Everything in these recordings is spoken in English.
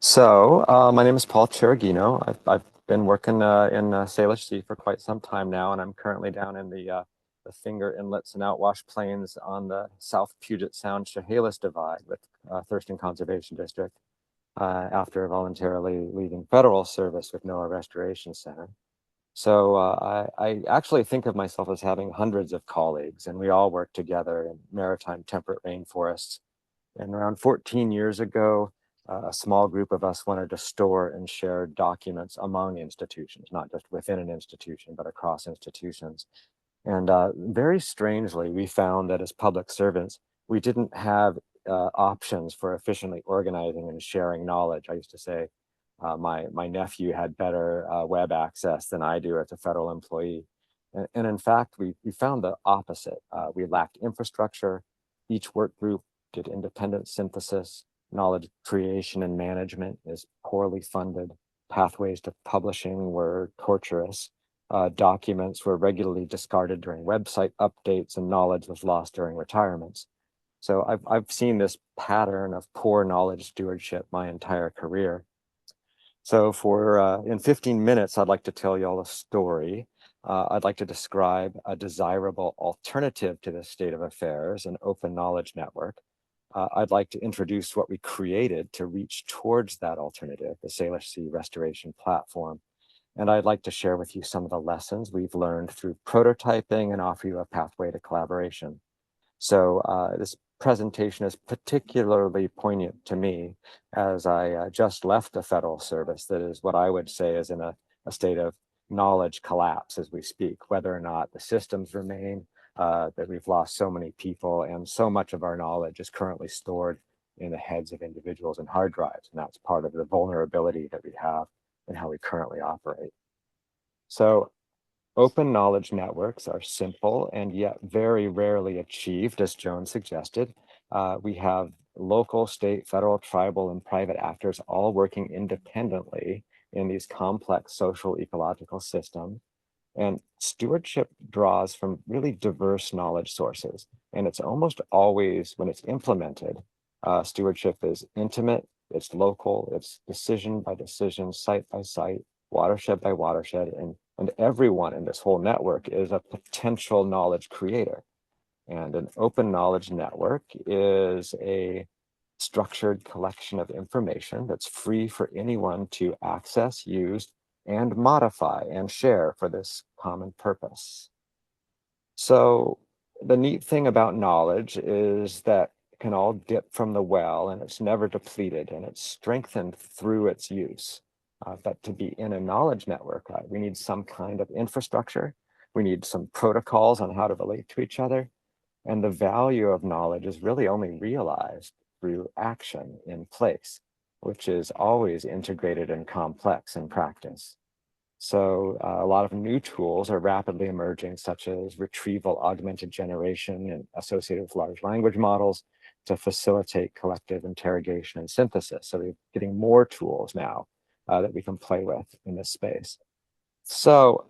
My name is Paul Cereghino. I've been working in Salish Sea for quite some time now, and I'm currently down in the Finger Inlets and Outwash Plains on the South Puget Sound Chehalis Divide with Thurston Conservation District after voluntarily leaving federal service with NOAA Restoration Center. I actually think of myself as having hundreds of colleagues, and we all work together in maritime temperate rainforests. And around 14 years ago, a small group of us wanted to store and share documents among institutions, not just within an institution, but across institutions. And very strangely, we found that as public servants, we didn't have options for efficiently organizing and sharing knowledge. I used to say my nephew had better web access than I do as a federal employee. And in fact, we found the opposite. We lacked infrastructure. Each work group did independent synthesis. Knowledge creation and management is poorly funded. Pathways to publishing were torturous. Documents were regularly discarded during website updates, and knowledge was lost during retirements. So I've seen this pattern of poor knowledge stewardship my entire career. So in 15 minutes, I'd like to tell you all a story. I'd like to describe a desirable alternative to this state of affairs, an open knowledge network. I'd like to introduce what we created to reach towards that alternative, the Salish Sea Restoration Platform. And I'd like to share with you some of the lessons we've learned through prototyping and offer you a pathway to collaboration. So this presentation is particularly poignant to me as I just left the federal service that is what I would say is in a state of knowledge collapse as we speak, whether or not the systems remain, that we've lost so many people, and so much of our knowledge is currently stored in the heads of individuals and hard drives. And that's part of the vulnerability that we have in how we currently operate. So open knowledge networks are simple and yet very rarely achieved, as Joan suggested. We have local, state, federal, tribal, and private actors all working independently in these complex social ecological systems. And stewardship draws from really diverse knowledge sources. And it's almost always, when it's implemented, stewardship is intimate, it's local, it's decision by decision, site by site, watershed by watershed, and everyone in this whole network is a potential knowledge creator. And an open knowledge network is a structured collection of information that's free for anyone to access, use, and modify and share for this common purpose. So the neat thing about knowledge is that it can all dip from the well and it's never depleted and it's strengthened through its use. But to be in a knowledge network, we need some kind of infrastructure. We need some protocols on how to relate to each other. And the value of knowledge is really only realized through action in place, which is always integrated and complex in practice. So a lot of new tools are rapidly emerging, such as retrieval augmented generation and associated with large language models to facilitate collective interrogation and synthesis. So we're getting more tools now that we can play with in this space. So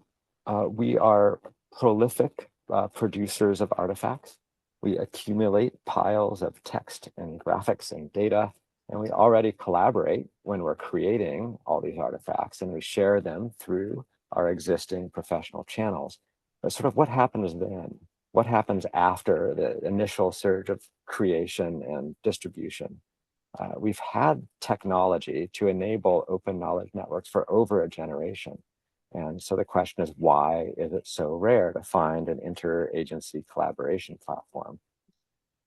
we are prolific producers of artifacts. We accumulate piles of text and graphics and data, and we already collaborate when we're creating all these artifacts, and we share them through our existing professional channels. But sort of what happens then? What happens after the initial surge of creation and distribution? We've had technology to enable open knowledge networks for over a generation. And so the question is, why is it so rare to find an interagency collaboration platform?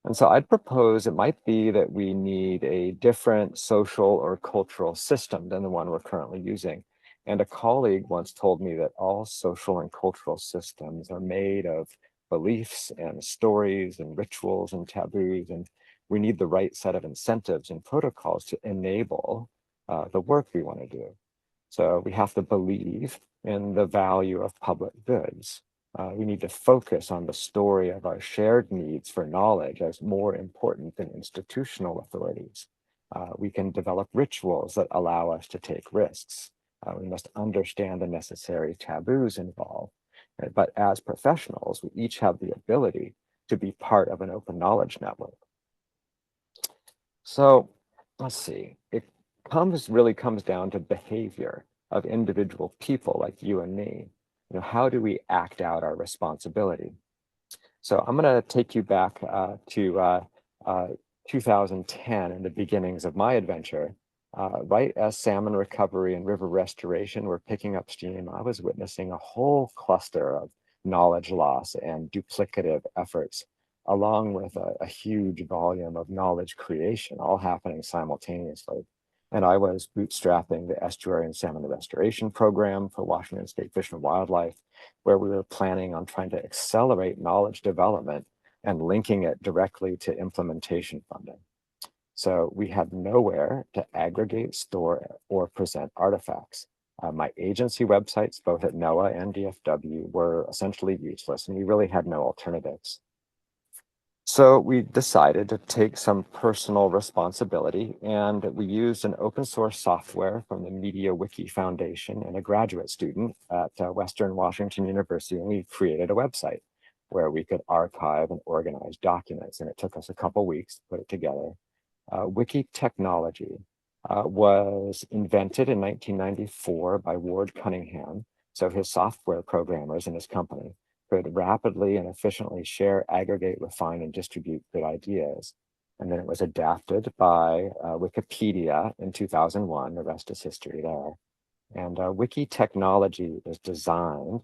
And so I'd propose it might be that we need a different social or cultural system than the one we're currently using. And a colleague once told me that all social and cultural systems are made of beliefs and stories and rituals and taboos, and we need the right set of incentives and protocols to enable the work we want to do. So we have to believe in the value of public goods. We need to focus on the story of our shared needs for knowledge as more important than institutional authorities. We can develop rituals that allow us to take risks. We must understand the necessary taboos involved. But as professionals, we each have the ability to be part of an open knowledge network. So let's see. really comes down to behavior of individual people like you and me. How do we act out our responsibility? So I'm going to take you back to uh, 2010 and the beginnings of my adventure. Right as salmon recovery and river restoration were picking up steam, I was witnessing a whole cluster of knowledge loss and duplicative efforts, along with a huge volume of knowledge creation, all happening simultaneously. And I was bootstrapping the Estuary and Salmon Restoration Program for Washington State Fish and Wildlife, where we were planning on trying to accelerate knowledge development and linking it directly to implementation funding. So we had nowhere to aggregate, store, or present artifacts. My agency websites, both at NOAA and DFW, were essentially useless, and we really had no alternatives. So we decided to take some personal responsibility, and we used an open source software from the Media Wiki Foundation and a graduate student at Western Washington University, and we created a website where we could archive and organize documents, and it took us a couple weeks to put it together. Wiki technology was invented in 1994 by Ward Cunningham, so his software programmers in his company could rapidly and efficiently share, aggregate, refine, and distribute good ideas. And then it was adapted by Wikipedia in 2001. The rest is history there. And wiki technology is designed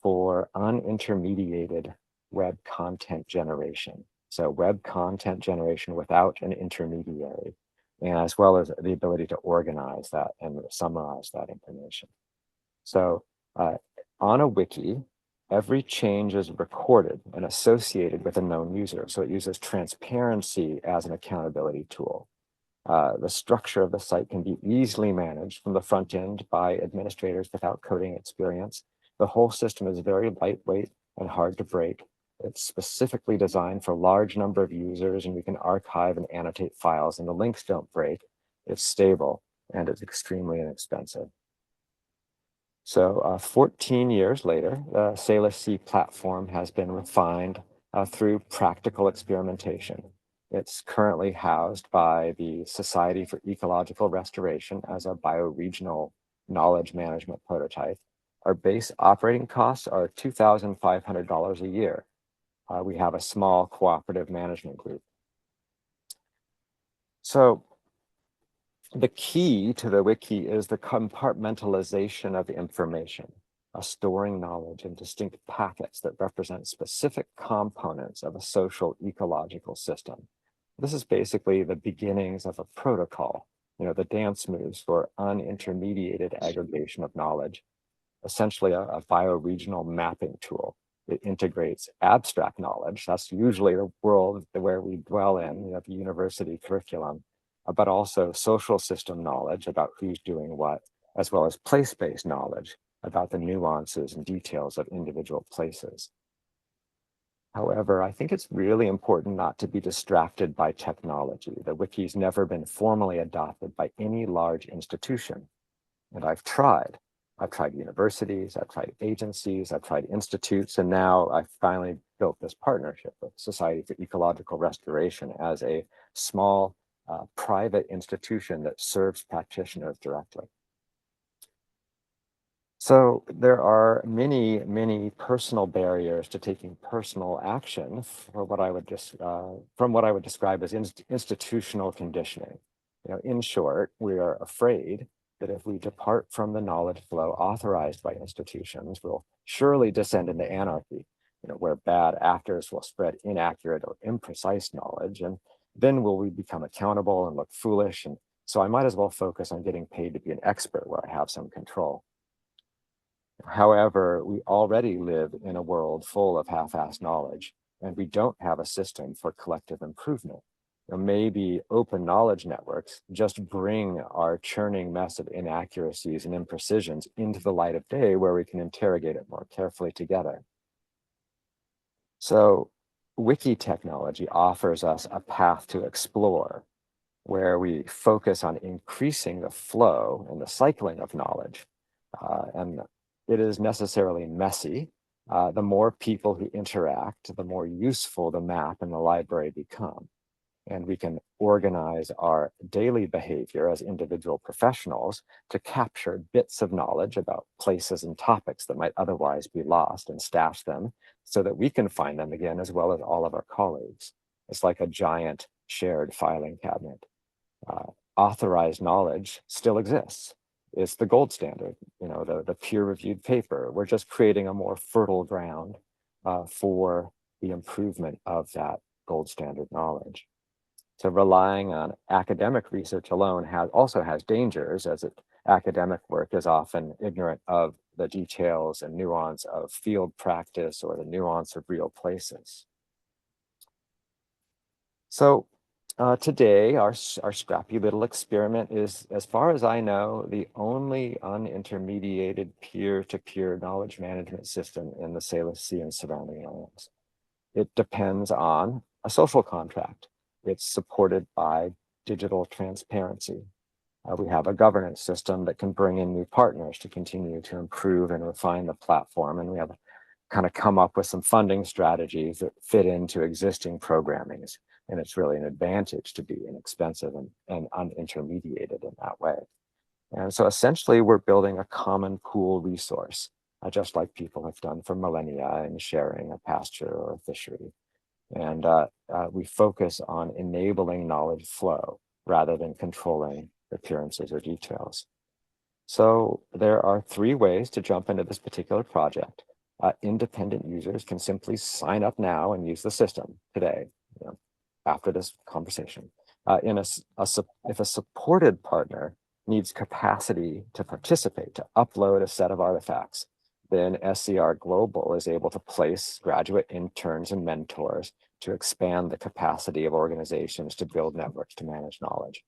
for unintermediated web content generation. So web content generation without an intermediary, and as well as the ability to organize that and summarize that information. So on a wiki, every change is recorded and associated with a known user. So it uses transparency as an accountability tool. The structure of the site can be easily managed from the front end by administrators without coding experience. The whole system is very lightweight and hard to break. It's specifically designed for a large number of users, and we can archive and annotate files, and the links don't break. It's stable, and it's extremely inexpensive. So 14 years later, the Salish Sea platform has been refined through practical experimentation. It's currently housed by the Society for Ecological Restoration as a bioregional knowledge management prototype. Our base operating costs are $2,500 a year. We have a small cooperative management group. So the key to the wiki is the compartmentalization of information, storing knowledge in distinct packets that represent specific components of a social ecological system. This is basically the beginnings of a protocol, the dance moves for unintermediated aggregation of knowledge, essentially a bioregional mapping tool. It integrates abstract knowledge. That's usually the world where we dwell in, the university curriculum, but also social system knowledge about who's doing what, as well as place-based knowledge about the nuances and details of individual places. However, I think it's really important not to be distracted by technology. The wiki's never been formally adopted by any large institution, and I've tried. I've tried universities, I've tried agencies, I've tried institutes, and now I've finally built this partnership with Society for Ecological Restoration as a small private institution that serves practitioners directly. So there are many, many personal barriers to taking personal action for what I would just from what I would describe as institutional conditioning. In short, we are afraid that if we depart from the knowledge flow authorized by institutions, we'll surely descend into anarchy, where bad actors will spread inaccurate or imprecise knowledge, and then will we become accountable and look foolish. And so I might as well focus on getting paid to be an expert where I have some control. However, we already live in a world full of half-assed knowledge, and we don't have a system for collective improvement. Maybe open knowledge networks just bring our churning mess of inaccuracies and imprecisions into the light of day where we can interrogate it more carefully together. So wiki technology offers us a path to explore where we focus on increasing the flow and the cycling of knowledge. And it is necessarily messy. The more people who interact, the more useful the map and the library become. And we can organize our daily behavior as individual professionals to capture bits of knowledge about places and topics that might otherwise be lost and stash them so that we can find them again, as well as all of our colleagues. It's like a giant shared filing cabinet. Authorized knowledge still exists. It's the gold standard, the peer-reviewed paper. We're just creating a more fertile ground for the improvement of that gold standard knowledge. So relying on academic research alone also has dangers, as academic work is often ignorant of the details and nuance of field practice or the nuance of real places. So today, our scrappy little experiment is, as far as I know, the only unintermediated peer-to-peer knowledge management system in the Salish Sea and surrounding islands. It depends on a social contract. It's supported by digital transparency. We have a governance system that can bring in new partners to continue to improve and refine the platform. And we have kind of come up with some funding strategies that fit into existing programmings. And it's really an advantage to be inexpensive and unintermediated in that way. And so essentially, we're building a common pool resource, just like people have done for millennia in sharing a pasture or a fishery. And we focus on enabling knowledge flow rather than controlling appearances or details. So there are 3 ways to jump into this particular project. Independent users can simply sign up now and use the system today, after this conversation. If a supported partner needs capacity to participate, to upload a set of artifacts, then SCR Global is able to place graduate interns and mentors to expand the capacity of organizations to build networks to manage knowledge.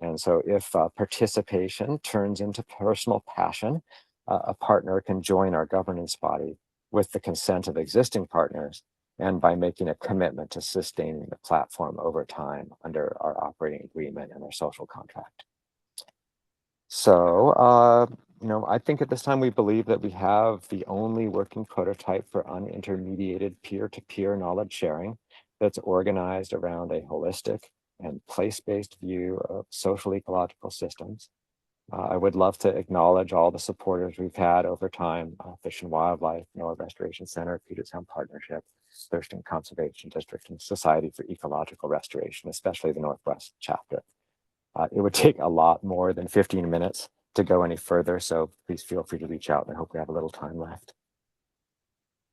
And so if participation turns into personal passion, a partner can join our governance body with the consent of existing partners and by making a commitment to sustaining the platform over time under our operating agreement and our social contract. So, I think at this time we believe that we have the only working prototype for unintermediated peer-to-peer knowledge sharing that's organized around a holistic and place-based view of social ecological systems. I would love to acknowledge all the supporters we've had over time: Fish and Wildlife, NOAA Restoration Center, Puget Sound Partnership, Thurston Conservation District, and Society for Ecological Restoration, especially the Northwest chapter. It would take a lot more than 15 minutes to go any further, so please feel free to reach out, and I hope we have a little time left.